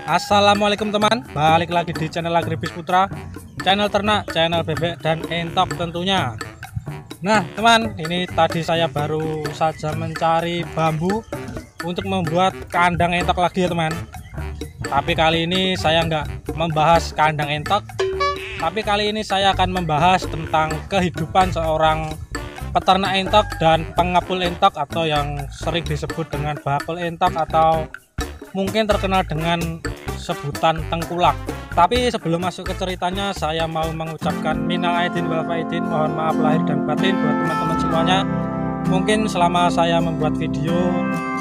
Assalamualaikum teman, balik lagi di channel Agribis Putra, channel ternak, channel bebek dan entok tentunya. Nah teman, ini tadi saya baru saja mencari bambu untuk membuat kandang entok lagi ya teman. Tapi kali ini saya nggak membahas kandang entok, tapi kali ini saya akan membahas tentang kehidupan seorang peternak entok dan pengepul entok, atau yang sering disebut dengan bakul entok atau mungkin terkenal dengan sebutan tengkulak. Tapi sebelum masuk ke ceritanya, saya mau mengucapkan minal aidin wal faidin, mohon maaf lahir dan batin buat teman-teman semuanya. Mungkin selama saya membuat video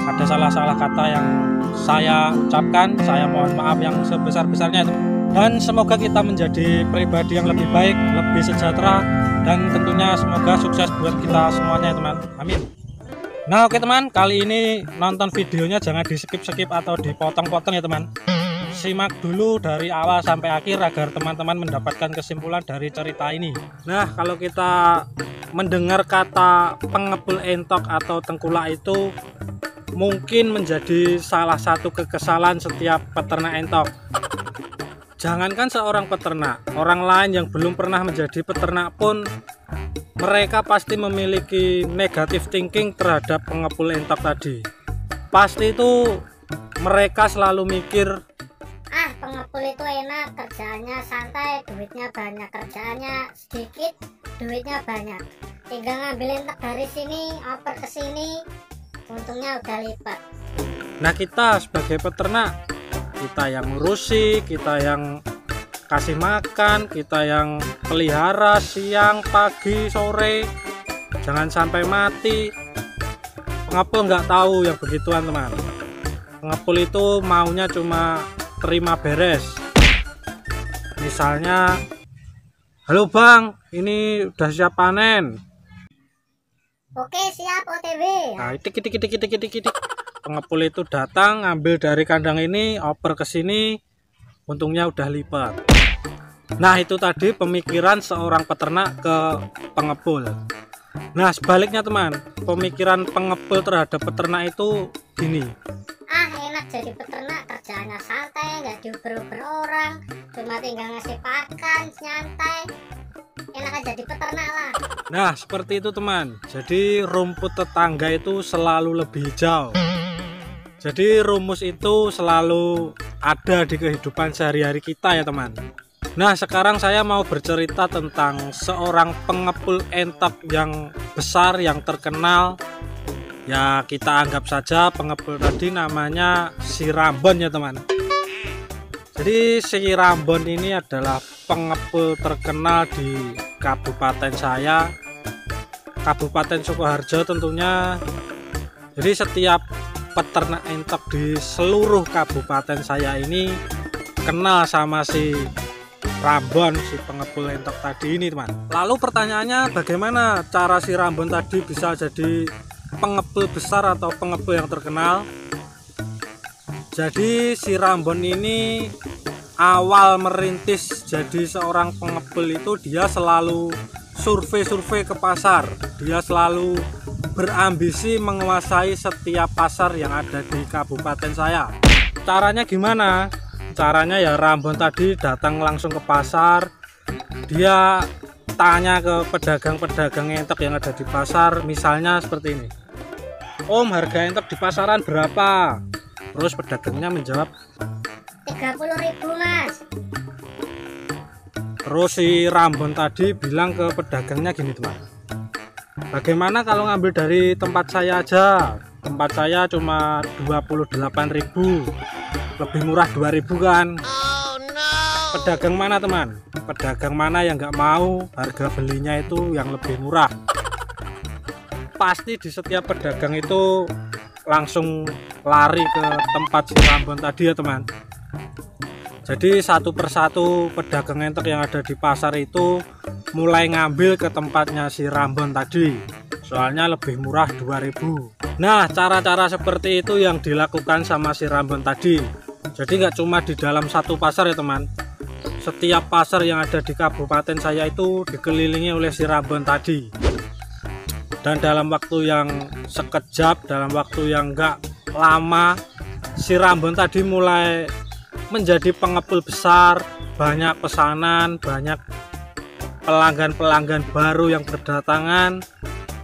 ada salah-salah kata yang saya ucapkan, saya mohon maaf yang sebesar-besarnya itu. Dan semoga kita menjadi pribadi yang lebih baik, lebih sejahtera, dan tentunya semoga sukses buat kita semuanya teman, amin. Nah oke teman, kali ini nonton videonya jangan di skip-skip atau dipotong-potong ya teman. Simak dulu dari awal sampai akhir agar teman-teman mendapatkan kesimpulan dari cerita ini. Nah kalau kita mendengar kata pengepul entok atau tengkulak itu mungkin menjadi salah satu kekesalan setiap peternak entok. Jangankan seorang peternak, orang lain yang belum pernah menjadi peternak pun mereka pasti memiliki negatif thinking terhadap pengepul entok tadi. Pasti itu mereka selalu mikir, pengepul itu enak, kerjaannya santai, duitnya banyak, kerjaannya sedikit, duitnya banyak, tinggal ngambil entok dari sini, oper ke sini, untungnya udah lipat. Nah kita sebagai peternak, kita yang ngurusi, kita yang kasih makan, kita yang pelihara siang, pagi, sore, jangan sampai mati. Pengepul nggak tahu yang begituan teman. Pengepul itu maunya cuma terima beres. Misalnya, halo bang, ini udah siap panen. Oke siap OTW. Nah, itik. Pengepul itu datang, ngambil dari kandang ini, oper ke sini, untungnya udah lipat. Nah itu tadi pemikiran seorang peternak ke pengepul. Nah sebaliknya teman, pemikiran pengepul terhadap peternak itu gini. Enak jadi peternak, kerjaannya santai, nggak diuber-uber orang, cuma tinggal ngasih pakan, nyantai, enak aja jadi peternak lah. Nah seperti itu teman, jadi rumput tetangga itu selalu lebih hijau. Jadi rumus itu selalu ada di kehidupan sehari-hari kita ya teman. Nah sekarang saya mau bercerita tentang seorang pengepul entok yang besar, yang terkenal. Ya kita anggap saja pengepul tadi namanya si Rambon ya teman. Jadi si Rambon ini adalah pengepul terkenal di kabupaten saya, Kabupaten Sukoharjo tentunya. Jadi setiap peternak entok di seluruh kabupaten saya ini kenal sama si Rambon, si pengepul entok tadi ini teman. Lalu pertanyaannya, bagaimana cara si Rambon tadi bisa jadi pengepul besar atau pengepul yang terkenal? Jadi si Rambon ini awal merintis jadi seorang pengepul itu dia selalu survei ke pasar. Dia selalu berambisi menguasai setiap pasar yang ada di kabupaten saya. Caranya gimana? Caranya ya Rambon tadi datang langsung ke pasar. Dia tanya ke pedagang-pedagang entok yang ada di pasar. Misalnya seperti ini, Om harga entok di pasaran berapa? Terus pedagangnya menjawab 30.000 mas. Terus si Rambon tadi bilang ke pedagangnya gini teman, bagaimana kalau ngambil dari tempat saya aja? Tempat saya cuma 28.000, lebih murah 2.000 kan? Oh, no. Pedagang mana teman? Pedagang mana yang nggak mau harga belinya itu yang lebih murah? Pasti di setiap pedagang itu langsung lari ke tempat si Rambon tadi ya teman. Jadi satu persatu pedagang entok yang ada di pasar itu mulai ngambil ke tempatnya si Rambon tadi, soalnya lebih murah 2.000. Nah cara-cara seperti itu yang dilakukan sama si Rambon tadi. Jadi nggak cuma di dalam satu pasar ya teman, setiap pasar yang ada di kabupaten saya itu dikelilingi oleh si Rambon tadi. Dan dalam waktu yang sekejap, dalam waktu yang nggak lama, si Rambon tadi mulai menjadi pengepul besar, banyak pesanan, banyak pelanggan-pelanggan baru yang berdatangan.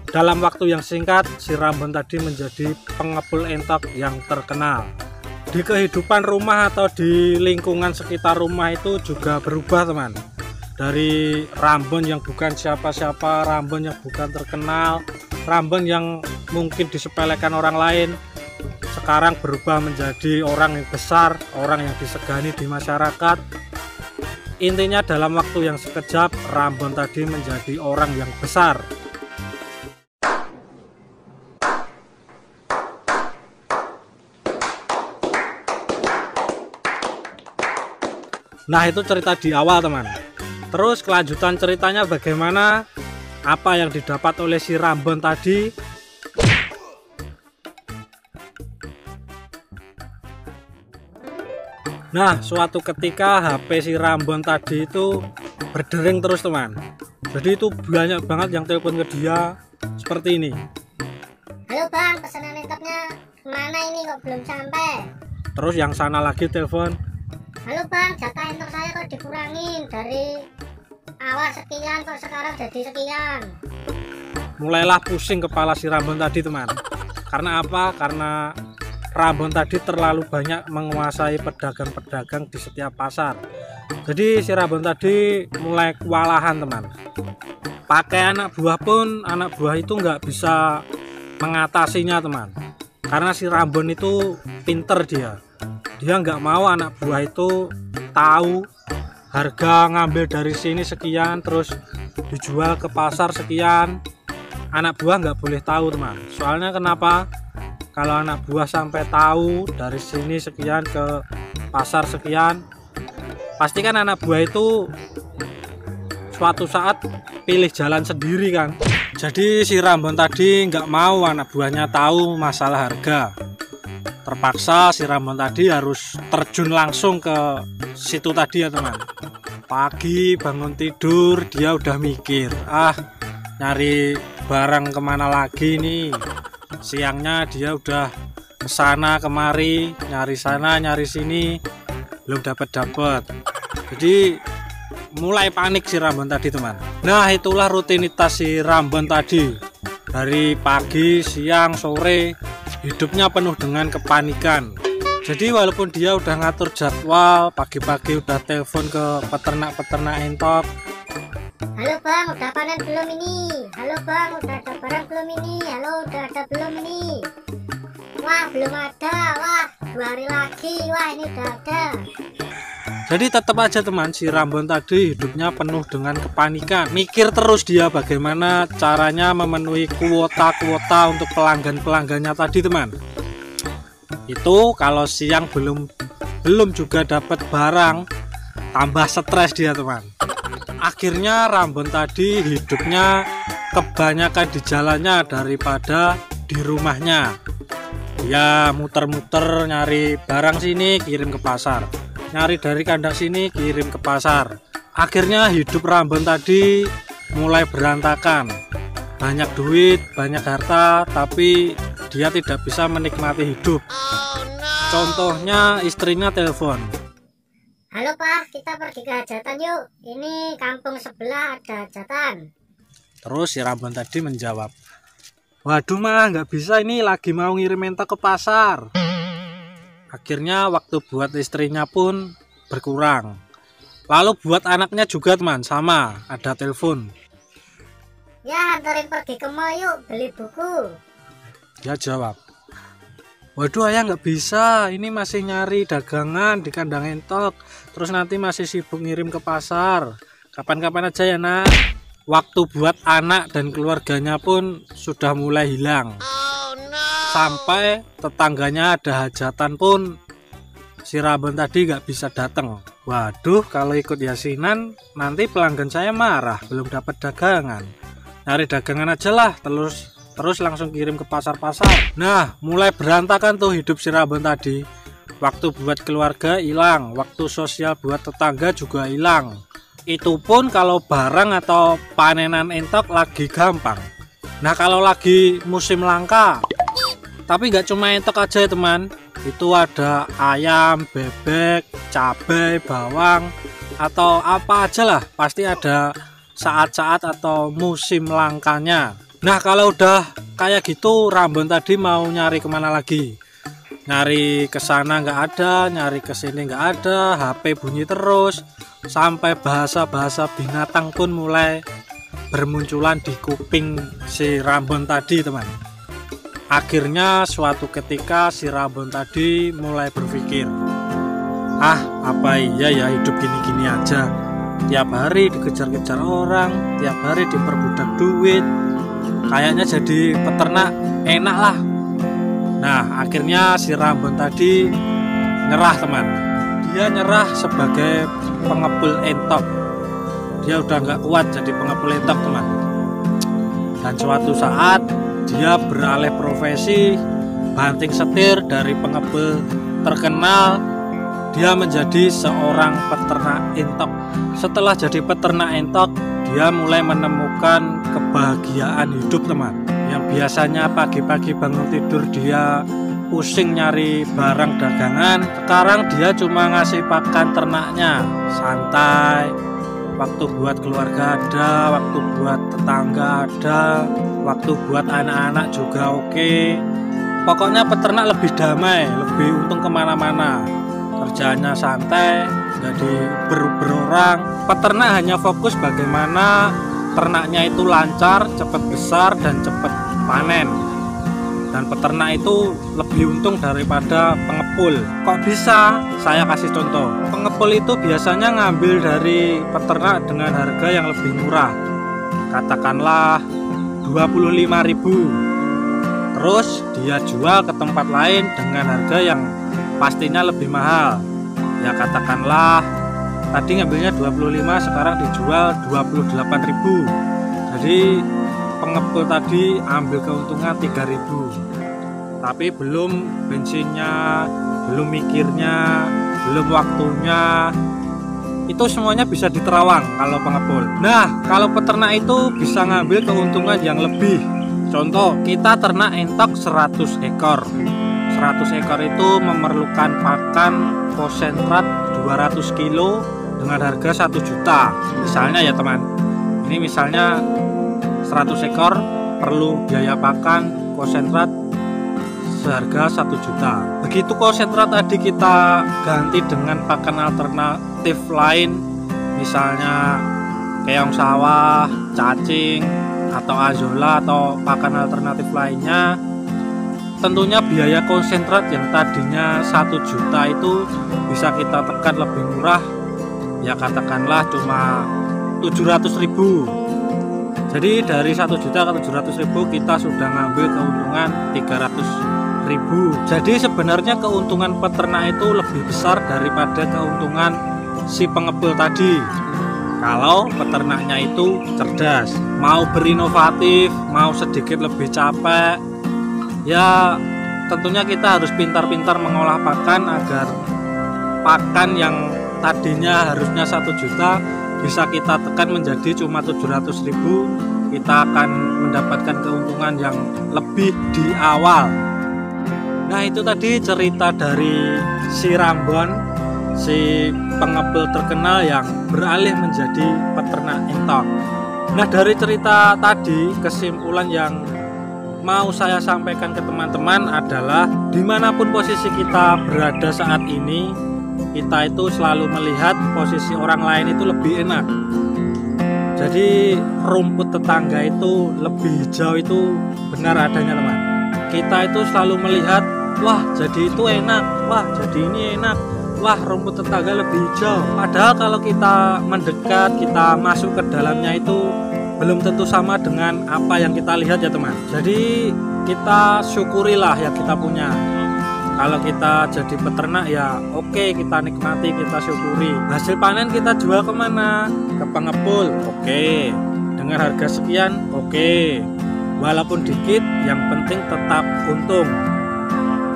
Dalam waktu yang singkat, si Rambon tadi menjadi pengepul entok yang terkenal. Di kehidupan rumah atau di lingkungan sekitar rumah itu juga berubah, teman. Dari Rambon yang bukan siapa-siapa, Rambon yang bukan terkenal, Rambon yang mungkin disepelekan orang lain, sekarang berubah menjadi orang yang besar, orang yang disegani di masyarakat. Intinya dalam waktu yang sekejap, Rambon tadi menjadi orang yang besar. Nah, itu cerita di awal, teman. Terus kelanjutan ceritanya bagaimana? Apa yang didapat oleh si Rambon tadi? Nah, suatu ketika HP si Rambon tadi itu berdering terus, teman. Jadi itu banyak banget yang telepon ke dia seperti ini. Halo bang, pesanan entaknya kemana ini kok belum sampai? Terus yang sana lagi telepon, halo bang, jatah entok saya kok dikurangin dari awal sekian kok sekarang jadi sekian. mulailah pusing kepala si Rambon tadi, teman. Karena apa? Karena Rambon tadi terlalu banyak menguasai pedagang-pedagang di setiap pasar. Jadi si Rambon tadi mulai kewalahan, teman. Pakai anak buah pun, anak buah itu nggak bisa mengatasinya, teman. Karena si Rambon itu pinter dia nggak mau anak buah itu tahu harga ngambil dari sini sekian terus dijual ke pasar sekian. Anak buah nggak boleh tahu, teman. Soalnya kenapa? Kalau anak buah sampai tahu dari sini sekian ke pasar sekian, pasti kan anak buah itu suatu saat pilih jalan sendiri kan. Jadi si Rambon tadi nggak mau anak buahnya tahu masalah harga. Terpaksa si Rambon tadi harus terjun langsung ke situ tadi ya, teman. Pagi bangun tidur dia udah mikir, nyari barang kemana lagi nih. Siangnya dia udah kesana kemari, nyari sana nyari sini, belum dapat. Jadi mulai panik si Rambon tadi, teman. Nah, itulah rutinitas si Rambon tadi. Dari pagi, siang, sore, hidupnya penuh dengan kepanikan. Jadi walaupun dia udah ngatur jadwal, pagi-pagi udah telepon ke peternak-peternak entok. Halo bang, udah panen belum ini? Halo bang, udah ada barang belum ini? Halo, udah ada belum ini? Wah, belum ada. Wah, 2 hari lagi. Wah, ini udah ada. Jadi tetap aja, teman, si Rambon tadi hidupnya penuh dengan kepanikan. Mikir terus dia bagaimana caranya memenuhi kuota-kuota untuk pelanggan-pelanggannya tadi, teman. Itu kalau siang belum juga dapat barang, tambah stres dia, teman. Akhirnya Rambon tadi hidupnya kebanyakan di jalannya daripada di rumahnya. Dia muter-muter nyari barang sini kirim ke pasar, nyari dari kandang sini kirim ke pasar. Akhirnya hidup Rambon tadi mulai berantakan. Banyak duit, banyak harta, tapi dia tidak bisa menikmati hidup. Contohnya istrinya telepon, halo pak, kita pergi ke hajatan yuk. Ini kampung sebelah ada hajatan. terus si Rambon tadi menjawab, waduh mah nggak bisa, ini lagi mau ngirim entok ke pasar. Akhirnya waktu buat istrinya pun berkurang. Lalu buat anaknya juga, teman, sama, ada telepon. Ya, antarin pergi ke mall yuk, beli buku. Dia jawab, waduh ayah nggak bisa, ini masih nyari dagangan di kandang entok, terus nanti masih sibuk ngirim ke pasar. Kapan-kapan aja ya nak. Waktu buat anak dan keluarganya pun sudah mulai hilang. Sampai tetangganya ada hajatan pun si Rambon tadi nggak bisa datang. Waduh, kalau ikut yasinan nanti pelanggan saya marah, belum dapat dagangan. Nyari dagangan aja lah, terus langsung kirim ke pasar-pasar. Nah, mulai berantakan tuh hidup si Rambon tadi. Waktu buat keluarga hilang, waktu sosial buat tetangga juga hilang. Itu pun kalau barang atau panenan entok lagi gampang. Nah, kalau lagi musim langka, tapi nggak cuma entok aja ya, teman. Itu ada ayam, bebek, cabai, bawang, atau apa aja lah, pasti ada saat-saat atau musim langkanya. Nah kalau udah kayak gitu, Rambon tadi mau nyari kemana lagi? Nyari ke sana nggak ada, nyari ke sini nggak ada, HP bunyi terus, sampai bahasa-bahasa binatang pun mulai bermunculan di kuping si Rambon tadi, teman. Akhirnya suatu ketika si Rambon tadi mulai berpikir, apa iya ya hidup gini-gini aja, tiap hari dikejar-kejar orang, tiap hari diperbudak duit, kayaknya jadi peternak enak lah. Nah akhirnya si Rambon tadi nyerah, teman. Dia nyerah sebagai pengepul entok. Dia udah nggak kuat jadi pengepul entok, teman. Dan suatu saat dia beralih profesi, banting setir dari pengepul terkenal, dia menjadi seorang peternak entok. Setelah jadi peternak entok, dia mulai menemukan kebahagiaan hidup, teman. Yang biasanya pagi-pagi bangun tidur dia pusing nyari barang dagangan, sekarang dia cuma ngasih pakan ternaknya, santai. Waktu buat keluarga ada, waktu buat tetangga ada, waktu buat anak-anak juga oke. Pokoknya peternak lebih damai, lebih untung kemana-mana. Kerjaannya santai, nggak diuber-uber orang. Peternak hanya fokus bagaimana ternaknya itu lancar, cepat besar, dan cepat panen. Dan peternak itu lebih untung daripada pengepul. Kok bisa? Saya kasih contoh. Pengepul itu biasanya ngambil dari peternak dengan harga yang lebih murah, katakanlah 25.000. Terus dia jual ke tempat lain dengan harga yang pastinya lebih mahal, ya katakanlah tadi ngambilnya 25, sekarang dijual 28.000. Jadi pengepul tadi ambil keuntungan 3.000. Tapi belum bensinnya, belum mikirnya, belum waktunya. Itu semuanya bisa diterawang kalau pengepul. Nah, kalau peternak itu bisa ngambil keuntungan yang lebih. Contoh, kita ternak entok 100 ekor. 100 ekor itu memerlukan pakan konsentrat 200 kilo dengan harga 1 juta. Misalnya ya teman, ini misalnya 100 ekor perlu biaya pakan konsentrat seharga 1 juta. Begitu konsentrat tadi kita ganti dengan pakan alternatif lain, misalnya keong sawah, cacing, atau azola, atau pakan alternatif lainnya, tentunya biaya konsentrat yang tadinya 1 juta itu bisa kita tekan lebih murah, ya katakanlah cuma 700.000. Jadi dari 1 juta ke 700.000 kita sudah ngambil keuntungan 300.000. Jadi sebenarnya keuntungan peternak itu lebih besar daripada keuntungan si pengepul tadi. Kalau peternaknya itu cerdas, mau berinovatif, mau sedikit lebih capek, ya tentunya kita harus pintar-pintar mengolah pakan agar pakan yang tadinya harusnya 1 juta bisa kita tekan menjadi cuma 700.000. Kita akan mendapatkan keuntungan yang lebih di awal. Nah itu tadi cerita dari si Rambon, si pengepul terkenal yang beralih menjadi peternak entok. Nah dari cerita tadi, kesimpulan yang mau saya sampaikan ke teman-teman adalah dimanapun posisi kita berada saat ini, kita itu selalu melihat posisi orang lain itu lebih enak. Jadi rumput tetangga itu lebih hijau itu benar adanya, teman. Kita itu selalu melihat, wah jadi itu enak, wah jadi ini enak, wah rumput tetangga lebih hijau. Padahal kalau kita mendekat, kita masuk ke dalamnya itu belum tentu sama dengan apa yang kita lihat ya teman. Jadi kita syukurilah yang kita punya. Kalau kita jadi peternak ya oke, kita nikmati, kita syukuri. Hasil panen kita jual kemana? Ke pengepul, oke. Dengan harga sekian, oke. Walaupun dikit, yang penting tetap untung.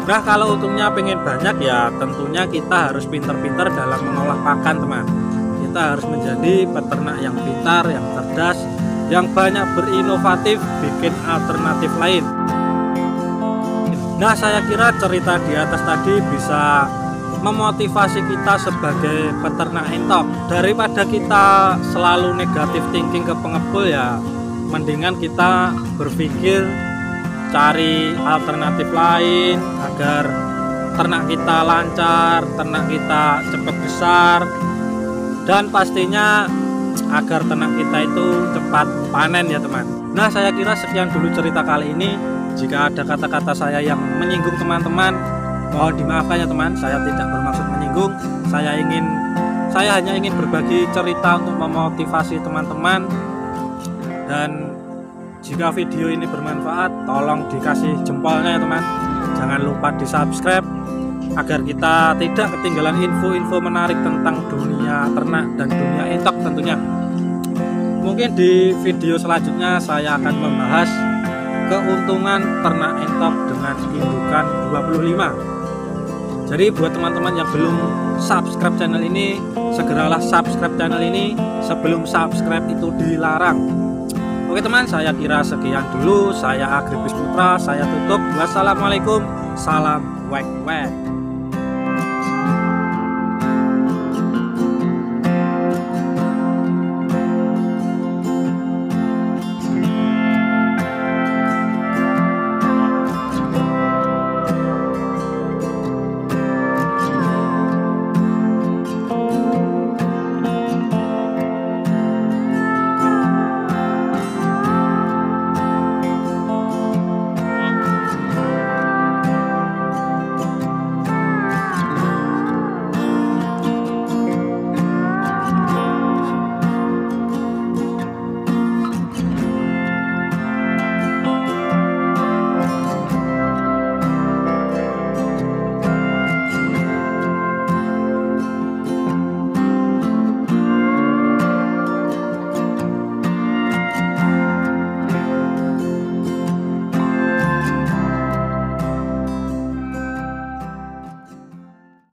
Nah kalau untungnya pengen banyak ya tentunya kita harus pintar-pintar dalam mengolah pakan teman. Kita harus menjadi peternak yang pintar, yang cerdas, yang banyak berinovatif, bikin alternatif lain. Nah, saya kira cerita di atas tadi bisa memotivasi kita sebagai peternak entok. Daripada kita selalu negatif thinking ke pengepul, ya mendingan kita berpikir cari alternatif lain agar ternak kita lancar, ternak kita cepat besar, dan pastinya agar ternak kita itu cepat panen ya teman. Nah, saya kira sekian dulu cerita kali ini. Jika ada kata-kata saya yang menyinggung teman-teman, mohon dimaafkan ya teman. Saya tidak bermaksud menyinggung. Saya hanya ingin berbagi cerita untuk memotivasi teman-teman. Dan jika video ini bermanfaat, tolong dikasih jempolnya ya teman. Jangan lupa di subscribe agar kita tidak ketinggalan info-info menarik tentang dunia ternak dan dunia entok tentunya. Mungkin di video selanjutnya saya akan membahas keuntungan ternak entok dengan indukan 25. Jadi buat teman-teman yang belum subscribe channel ini, segeralah subscribe channel ini sebelum subscribe itu dilarang. Oke teman, saya kira sekian dulu. Saya Agribis Putra, saya tutup. Wassalamualaikum, salam wek wek.